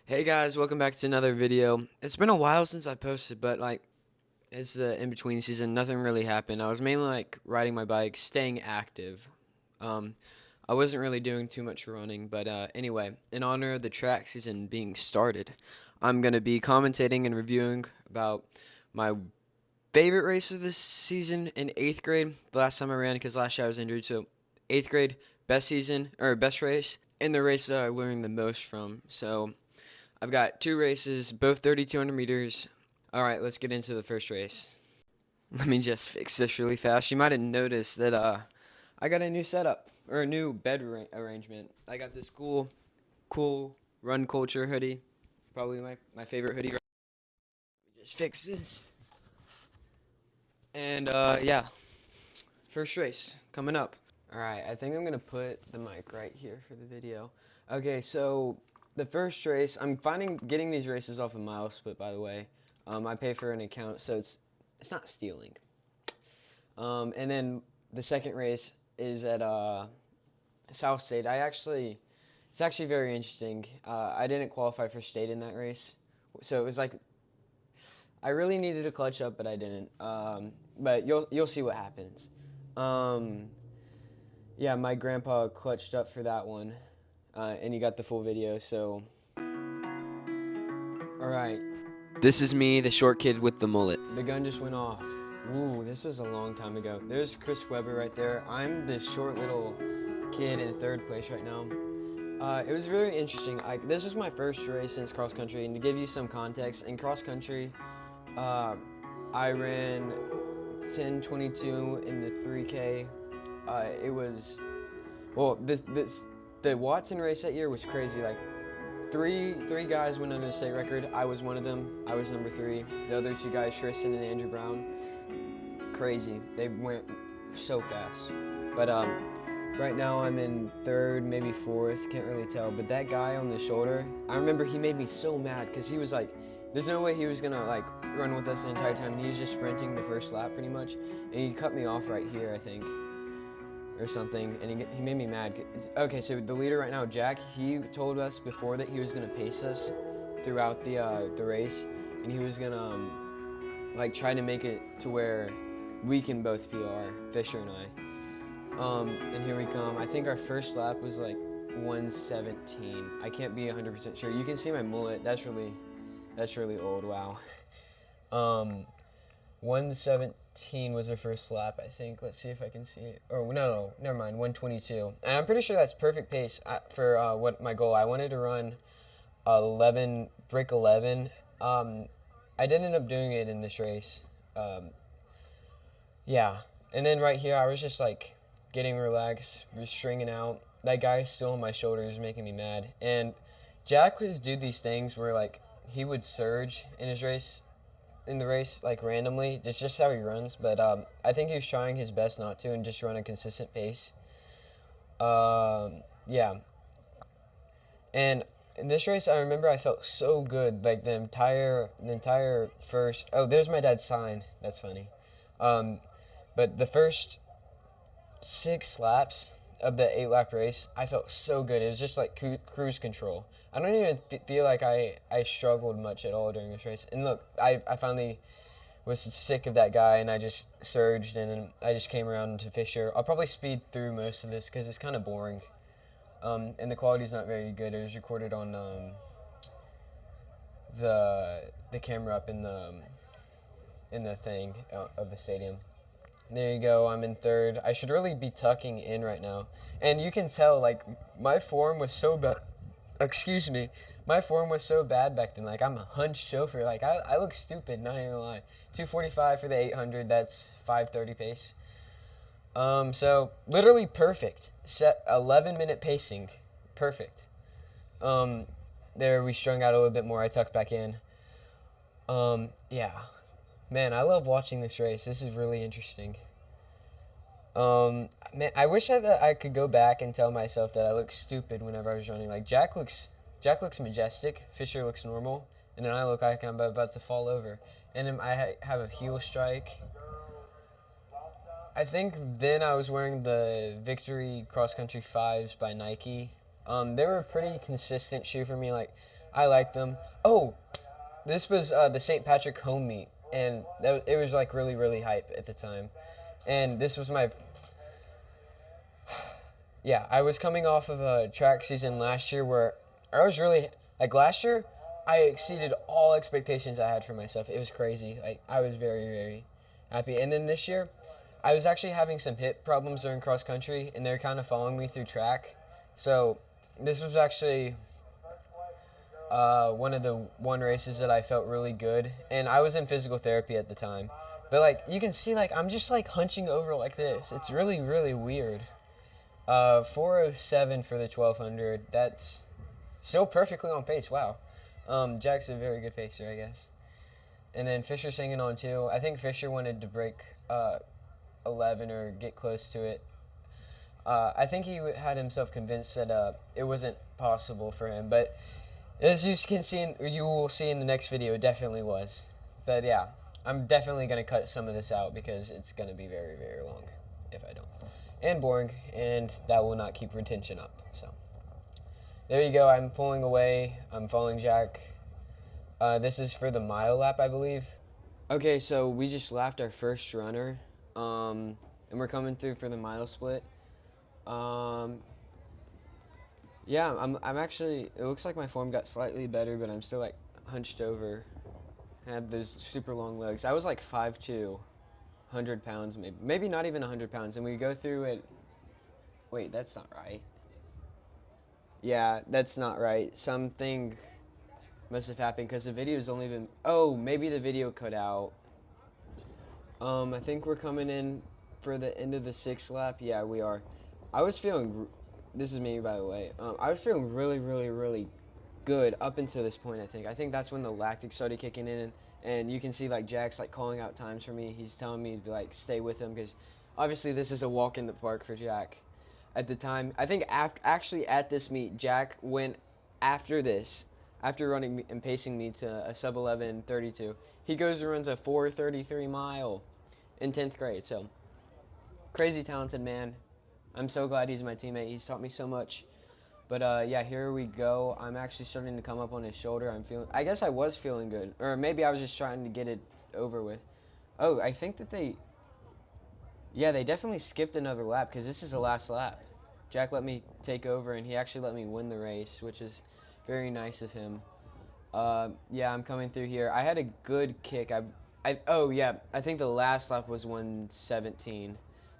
Hey guys, welcome back to another video. It's been a while since I posted, but it's the in-between season. Nothing really happened. I was mainly riding my bike, staying active. Um, I wasn't really doing too much running, but anyway, in honor of the track season being started, I'm gonna be commentating and reviewing about my favorite race of this season in 8th grade. The last time I ran, because last year I was injured, so 8th grade, best season or best race, and the race that I learned the most from. So I've got two races, both 3,200 meters. All right, let's get into the first race. Let me just fix this really fast. You might have noticed that I got a new setup or a new bed arrangement. I got this cool run culture hoodie, probably my favorite hoodie. Just fix this, and yeah, first race coming up. All right, I think I'm gonna put the mic right here for the video. Okay, so the first race, I'm getting these races off of MileSplit, by the way. I pay for an account, so it's not stealing. And then the second race is at South State. It's actually very interesting. I didn't qualify for state in that race, so it was like I really needed to clutch up, but I didn't. But you'll see what happens. Um, yeah, my grandpa clutched up for that one, and he got the full video. So, all right, this is me, the short kid with the mullet. The gun just went off. Ooh, this was a long time ago. There's Chris Webber right there. I'm this short little kid in third place right now. It was really interesting. This was my first race since cross country, and to give you some context, in cross country, uh, I ran 10:22 in the 3K. It was the Watson race that year was crazy. Like three guys went under the state record. I was one of them. I was number 3. The other two guys, Tristan and Andrew Brown, crazy. They went so fast. But right now I'm in 3rd, maybe 4th. Can't really tell. But that guy on the shoulder, I remember he made me so mad because he was like, there's no way he was gonna run with us the entire time. He was just sprinting the first lap pretty much, and he cut me off right here, I think, or something, and he made me mad. Okay, so the leader right now, Jack, he told us before that he was gonna pace us throughout the race, and he was gonna try to make it to where we can both PR, Fisher and I. And here we come. I think our first lap was like 117. I can't be 100% sure. You can see my mullet. That's really old. Wow. 117 was our first lap, I think. Let's see if I can see it. Oh, no, never mind. 122. And I'm pretty sure that's perfect pace for what my goal. I wanted to run 11, break 11. I did end up doing it in this race. Yeah. And then right here, I was just getting relaxed, just stringing out. That guy still on my shoulders making me mad. And Jack would do these things where he would surge in the race randomly. It's just how he runs. But I think he was trying his best not to and just run a consistent pace. Yeah. And in this race, I remember I felt so good. Like the entire first. Oh, there's my dad's sign. That's funny. But the first 6 laps of the 8-lap race, I felt so good. It was just like cruise control. I don't even feel like I struggled much at all during this race. And look, I finally was sick of that guy, and I just surged, and I just came around to Fisher. I'll probably speed through most of this because it's kind of boring. And the quality's not very good. It was recorded on the camera up in the thing of the stadium. There you go. I'm in 3rd. I should really be tucking in right now. And you can tell, my form was so bad. Excuse me. My form was so bad back then. I'm hunched over. I look stupid, not even gonna lie. 2:45 for the 800. That's 5:30 pace. So, literally perfect. Set 11-minute pacing. Perfect. There we strung out a little bit more. I tucked back in. Yeah. Man, I love watching this race. This is really interesting. Man, I wish I could go back and tell myself that I look stupid whenever I was running. Jack looks majestic. Fisher looks normal, and then I look like I'm about to fall over. And then I have a heel strike. I think then I was wearing the Victory Cross Country 5s by Nike. They were a pretty consistent shoe for me. I like them. Oh, this was the St. Patrick home meet, and it was like really, really hype at the time. And this was my, yeah, I was coming off of a track season last year where I was really, like last year, I exceeded all expectations I had for myself. It was crazy. Like, I was very, very happy. And then this year, I was actually having some hip problems during cross country, and they're kind of following me through track. So this was actually one of the races that I felt really good, and I was in physical therapy at the time. But like you can see, like I'm just like hunching over like this. It's really, really weird. 4:07 for the 1200. That's still perfectly on pace. Wow. Jack's a very good pacer, I guess. And then Fisher's hanging on too. I think Fisher wanted to break 11 or get close to it. I think he had himself convinced that it wasn't possible for him, but as you will see in the next video, it definitely was. But yeah, I'm definitely gonna cut some of this out because it's gonna be very, very long if I don't, and boring, and that will not keep retention up. So there you go. I'm pulling away. I'm following Jack. This is for the mile lap, I believe. Okay, so we just lapped our first runner, and we're coming through for the mile split. Yeah, I'm actually, it looks like my form got slightly better, but I'm still like hunched over. I have those super long legs. I was like 5'2", 100 pounds, maybe not even 100 pounds. And we go through it, wait, that's not right. Yeah, that's not right. Something must have happened because the video's only been, oh, maybe the video cut out. I think we're coming in for the end of the 6th lap. Yeah, we are. I was feeling, this is me by the way, I was feeling really, really, really good up until this point. I think that's when the lactic started kicking in, and you can see like Jack's like calling out times for me. He's telling me to like stay with him because obviously this is a walk in the park for Jack at the time. I think actually at this meet, Jack went after this, after running and pacing me to a sub 11:32, he goes and runs a 4:33 mile in 10th grade. So crazy talented man. I'm so glad he's my teammate. He's taught me so much. But yeah, here we go. I'm actually starting to come up on his shoulder. I guess I was feeling good. Or maybe I was just trying to get it over with. Oh, I think that yeah, they definitely skipped another lap because this is the last lap. Jack let me take over, and he actually let me win the race, which is very nice of him. Yeah, I'm coming through here. I had a good kick. Oh, yeah, I think the last lap was 1:17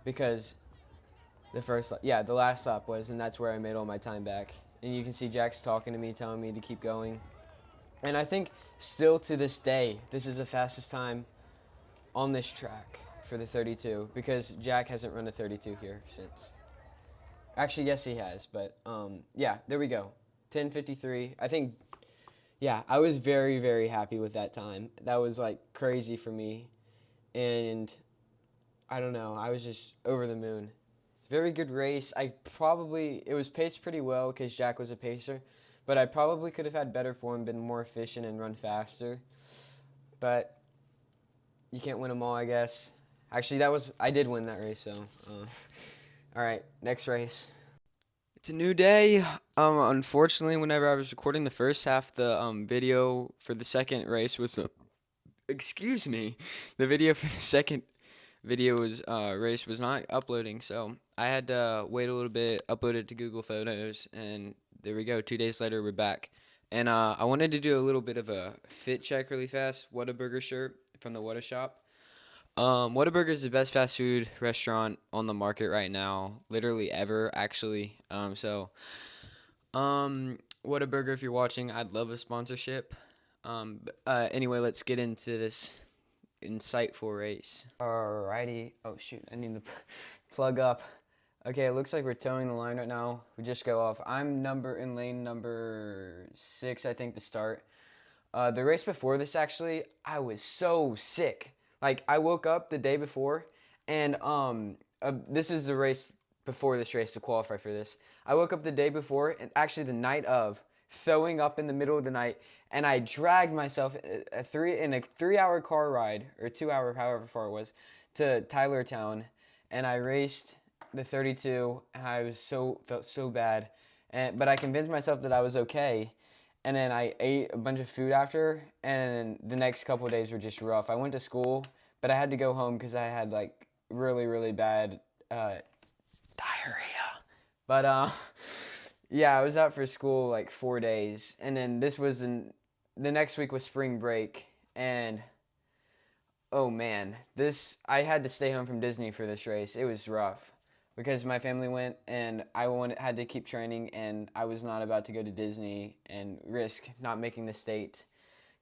because the first lap, yeah, the last lap was, and that's where I made all my time back. And you can see Jack's talking to me, telling me to keep going. And I think still to this day, this is the fastest time on this track for the 32 because Jack hasn't run a 32 here since. Actually, yes, he has, but yeah, there we go. 10:53. I think, yeah, I was very, very happy with that time. That was like crazy for me. And I don't know, I was just over the moon. It's a very good race. It was paced pretty well because Jack was a pacer, but I probably could have had better form, been more efficient, and run faster. But you can't win them all, I guess. Actually, I did win that race, so. All right, next race. It's a new day. Unfortunately, whenever I was recording the first half, the video for the second race was, excuse me, the video for the second race was not uploading, so I had to wait a little bit, upload it to Google Photos, and there we go. 2 days later, we're back. And I wanted to do a little bit of a fit check really fast. Whataburger shirt from the Whata Shop. Whataburger is the best fast food restaurant on the market right now, literally ever, actually. Whataburger, if you're watching, I'd love a sponsorship. Anyway, let's get into this insightful race. Alrighty. Oh shoot, I need to plug up. Okay, it looks like we're towing the line right now. We just go off. I'm in lane number 6, I think, to start. The race before this, actually, I was so sick. Like, I woke up the day before, and this is the race before this race to qualify for this. I woke up the day before, and actually the night of, throwing up in the middle of the night, and I dragged myself in a 3-hour car ride, or 2-hour, however far it was, to Tylertown, and I raced the 32, and I felt so bad, but I convinced myself that I was okay, and then I ate a bunch of food after, and the next couple of days were just rough. I went to school, but I had to go home because I had like really, really bad diarrhea. But yeah, I was out for school like 4 days, and then the next week was spring break, and oh man, this I had to stay home from Disney for this race. It was rough because my family went, and had to keep training, and I was not about to go to Disney and risk not making the state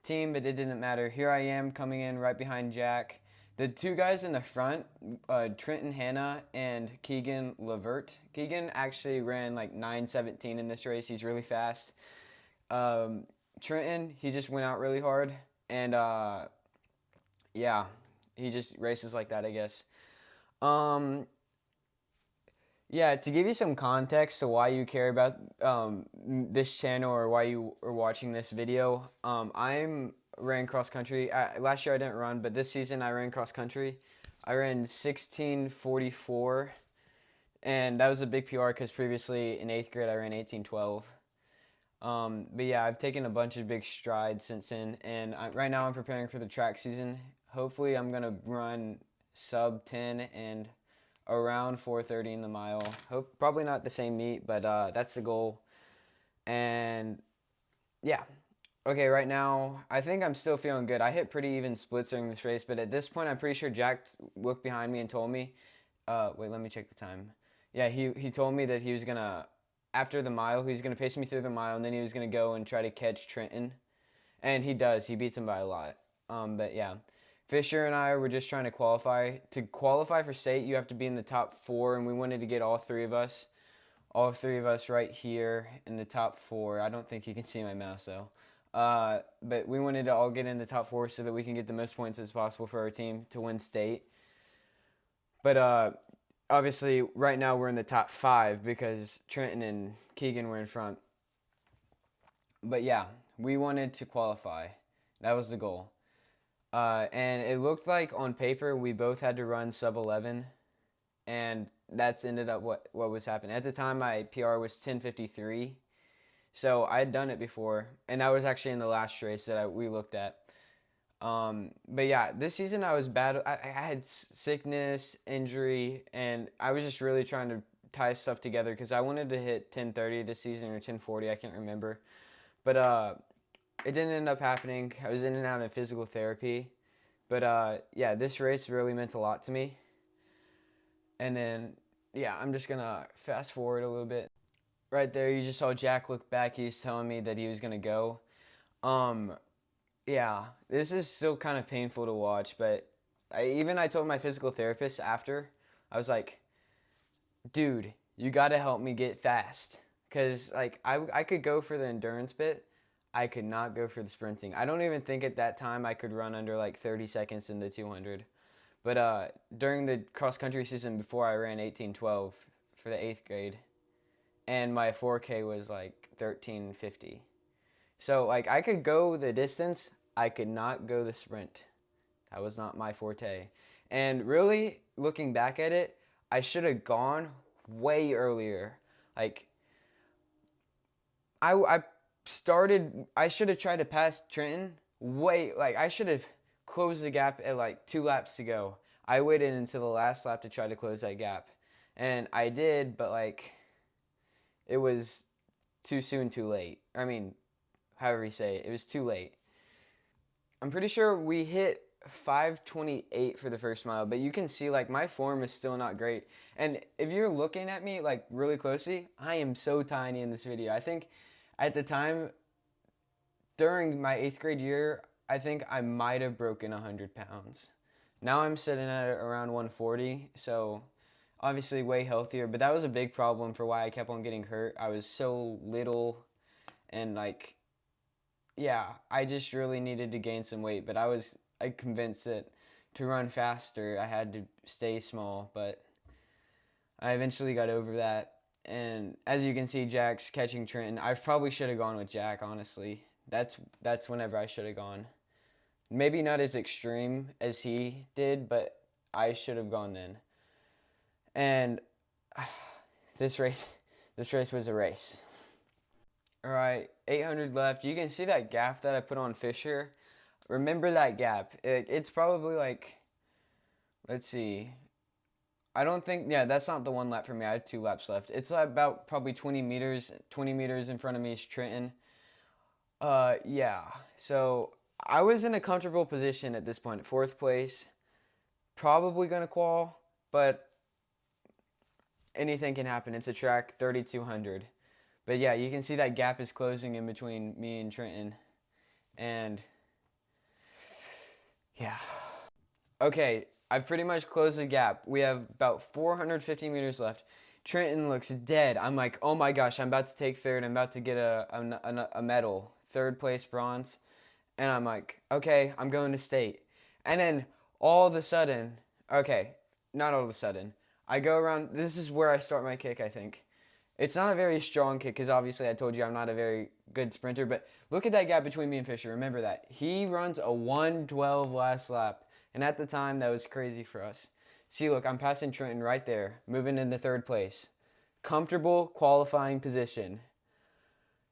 team, but it didn't matter. Here I am coming in right behind Jack. The two guys in the front, Trenton Hanna and Keegan Levert. Keegan actually ran like 9:17 in this race. He's really fast. Trenton, he just went out really hard, and yeah, he just races like that, I guess. Um, yeah, to give you some context to why you care about this channel or why you are watching this video, I'm ran cross country. Last year I didn't run, but this season I ran cross country. I ran 16:44, and that was a big PR because previously in 8th grade I ran 18:12. But yeah, I've taken a bunch of big strides since then, and right now I'm preparing for the track season. Hopefully I'm gonna run sub 10 and around 4:30 in the mile. Probably not the same meet, but that's the goal. And yeah, okay, right now I think I'm still feeling good. I hit pretty even splits during this race, but at this point I'm pretty sure Jack looked behind me and told me, wait, let me check the time. Yeah, he told me that he was gonna, after the mile, he was gonna pace me through the mile, and then he was gonna go and try to catch Trenton, and he does. He beats him by a lot. But yeah, Fisher and I were just trying to qualify. To qualify for state, you have to be in the top 4, and we wanted to get all three of us right here in the top 4. I don't think you can see my mouse though. But we wanted to all get in the top 4 so that we can get the most points as possible for our team to win state. But obviously, right now we're in the top 5 because Trenton and Keegan were in front. But yeah, we wanted to qualify. That was the goal. And it looked like on paper we both had to run sub 11, and that's ended up what was happening. At the time, my PR was 10:53, so I had done it before, and that was actually in the last race that we looked at. But yeah, this season I was bad. I had sickness, injury, and I was just really trying to tie stuff together because I wanted to hit 10:30 this season or 10:40. I can't remember, but it didn't end up happening. I was in and out of physical therapy, but yeah, this race really meant a lot to me. And then yeah, I'm just gonna fast forward a little bit. Right there, you just saw Jack look back. He was telling me that he was gonna go. Um, yeah, this is still kind of painful to watch, but I told my physical therapist after, I was like, dude, you gotta help me get fast. Cause like I could go for the endurance bit, I could not go for the sprinting. I don't even think at that time I could run under like 30 seconds in the 200. But during the cross country season before I ran 18:12 for the 8th grade, and my 4K was like 13:50. So like I could go the distance, I could not go the sprint. That was not my forte. And really, looking back at it, I should have gone way earlier. Like I started. I should have tried to pass Trenton way. Like I should have closed the gap at like 2 laps to go. I waited until the last lap to try to close that gap, and I did. But like, it was too soon, too late. I mean, however you say it, it was too late. I'm pretty sure we hit 5:28 for the first mile, but you can see like my form is still not great. And if you're looking at me like really closely, I am so tiny in this video. I think at the time during my 8th grade year, I think I might have broken 100 pounds. Now I'm sitting at around 140, so obviously way healthier, but that was a big problem for why I kept on getting hurt. I was so little, and like, yeah, I just really needed to gain some weight, but I convinced that to run faster, I had to stay small, but I eventually got over that. And as you can see, Jack's catching Trenton. I probably should have gone with Jack, honestly. That's whenever I should have gone. Maybe not as extreme as he did, but I should have gone then. And this race was a race. All right, 800 left. You can see that gap that I put on Fisher. Remember that gap. It's probably like, let's see. I don't think, yeah, that's not the one lap for me. I have 2 laps left. It's about probably 20 meters. 20 meters in front of me is Trenton. Yeah. So I was in a comfortable position at this point. 4th place. Probably going to qual, but anything can happen. It's a track 3,200. But yeah, you can see that gap is closing in between me and Trenton. And yeah. Okay, I've pretty much closed the gap. We have about 450 meters left. Trenton looks dead. I'm like, oh my gosh, I'm about to take third. I'm about to get a medal, 3rd place bronze. And I'm like, okay, I'm going to state. And then all of a sudden, okay, not all of a sudden, I go around. This is where I start my kick, I think. It's not a very strong kick because obviously I told you I'm not a very good sprinter. But look at that gap between me and Fisher. Remember that. He runs a 1:12 last lap. And at the time, that was crazy for us. See, look, I'm passing Trenton right there, moving into 3rd place. Comfortable qualifying position.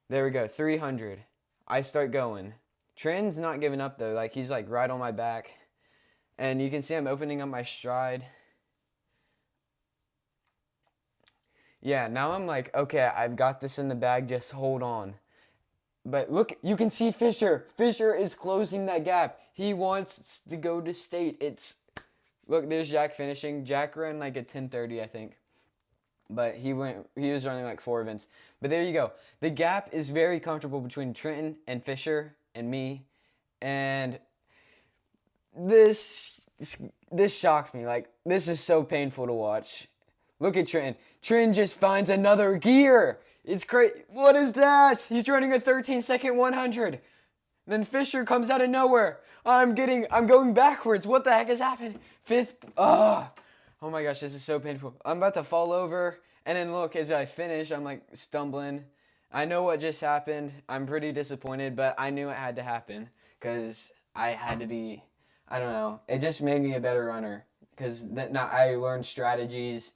There we go, 300. I start going. Trenton's not giving up though. Like he's like right on my back. And you can see I'm opening up my stride. Yeah, now I'm like, okay, I've got this in the bag. Just hold on. But look, you can see Fisher. Fisher is closing that gap. He wants to go to state. Look, there's Jack finishing. Jack ran like a 10:30, I think. But he was running like 4 events. But there you go. The gap is very comfortable between Trenton and Fisher and me. And this shocks me. Like, this is so painful to watch. Look at Trenton. Trenton just finds another gear. It's crazy. What is that? He's running a 13-second 100. Then Fisher comes out of nowhere. I'm going backwards. What the heck has happened? 5th. Oh my gosh, this is so painful. I'm about to fall over. And then look, as I finish, I'm like stumbling. I know what just happened. I'm pretty disappointed, but I knew it had to happen because I had to be, I don't know. It just made me a better runner because now I learned strategies.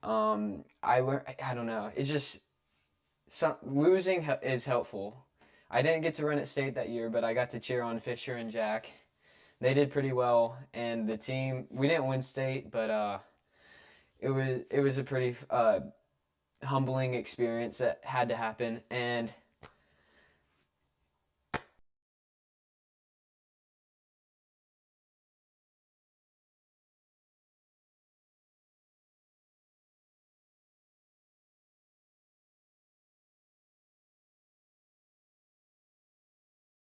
I don't know. It's just, losing is helpful. I didn't get to run at state that year, but I got to cheer on Fisher and Jack. They did pretty well, and the team, we didn't win state, but it was a pretty humbling experience that had to happen. And